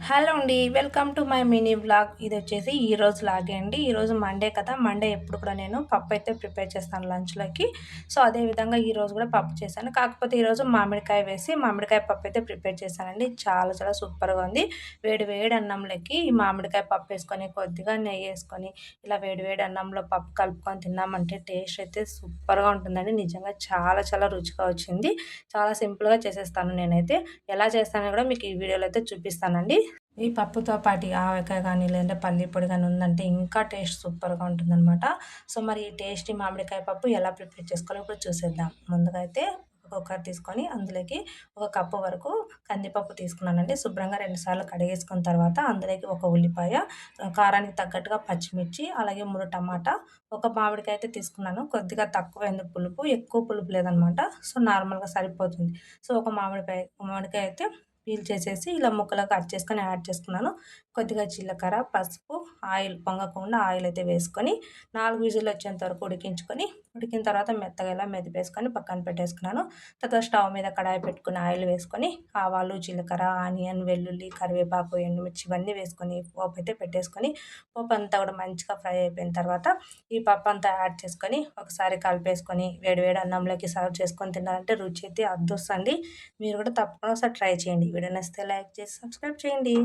Hello అండి. Welcome to my mini vlog. ఇదొచ్చేసి ఈరోజు వ్లాగే అండి. ఈరోజు మండే కదా! మండే ఎప్పుడు కూడా నేను పప్పయితే ప్రిపేర్ చేస్తాను లంచ్‌లోకి. సో, అదే విధంగా ఈరోజు కూడా పప్పు చేశాను. కాకపోతే ఈరోజు మామిడికాయ వేసి మామిడికాయ పప్పయితే ప్రిపేర్ చేశానండి. చాలా చాలా సూపర్‌గా ఉంది. వేడి వేడి అన్నంలోకి ఈ మామిడికాయ పప్పేసుకొని, కొద్దిగా నెయ్యేసుకొని, ఇలా వేడి వేడి అన్నంలో పప్పు కలుపుకొని తిన్నామంటే టేస్ట్ అయితే సూపర్‌గా ఉంటుందండి. నిజంగా చాలా చాలా రుచిగా వచ్చింది. చాలా సింపుల్‌గా చేసేస్తాను నేనైతే. ఎలా చేస్తానో కూడా మీకు ఈ వీడియోలో అయితే చూపిస్తానండి. ఈ పప్పుతో పాటు ఆవకాయ గానీ, లేదంటే పల్లి పొడి గానీ ఉందంటే ఇంకా టేస్ట్ సూపర్‌గా ఉంటుందనమాట. సో, మరి ఈ టేస్టీ మామిడికాయ పప్పు ఎలా ప్రిపేర్ చేసుకోవాలో ఇప్పుడు చూసేద్దాం. ముందుగా అయితే ఒక కుక్కర్ తీసుకొని అందులోకి ఒక కప్పు వరకు కందిపప్పు తీసుకున్నానండి. శుభ్రంగా 2 సార్లు కడిగేసుకున్న తర్వాత అందులోకి ఒక ఉల్లిపాయ, కారానికి తగ్గట్టుగా పచ్చిమిర్చి, అలాగే 3 టమాటా, ఒక మామిడికాయ అయితే తీసుకున్నాను. కొద్దిగా తక్కువైంది పులుపు, ఎక్కువ పులుపు లేదనమాట. సో, నార్మల్‌గా సరిపోతుంది. సో, ఒక మామిడికాయ అయితే పీల్ చేసేసి ఇలా ముక్కలుగా కట్ చేసుకొని యాడ్ చేసుకున్నాను. కొద్దిగా జీలకర్ర, పసుపు, ఆయిల్ పొంగకుండా ఆయిల్ అయితే వేసుకొని 4 విజిల్లు వచ్చేంత వరకు ఉడికించుకొని, ఉడికిన తర్వాత మెత్తగా ఇలా మెదిపేసుకొని పక్కన పెట్టేసుకున్నాను. తర్వాత స్టవ్ మీద కడాయి పెట్టుకొని ఆయిల్ వేసుకొని ఆవాలు, జీలకర్ర, ఆనియన్, వెల్లుల్లి, కరివేపాకు, ఎండుమిర్చి ఇవన్నీ వేసుకొని పోపైతే పెట్టేసుకొని పోపంతా కూడా మంచిగా ఫ్రై అయిపోయిన తర్వాత ఈ పప్పంతా యాడ్ చేసుకొని ఒకసారి కలిపేసుకొని వేడి వేడి అన్నంలోకి సర్వ్ చేసుకొని తిన్నారంటే రుచి అయితే అద్దొస్తండి. మీరు కూడా తప్పకుండా ఒకసారి ట్రై చేయండి. వీడియో నచ్చితే లైక్ చేసి సబ్స్క్రైబ్ చేయండి.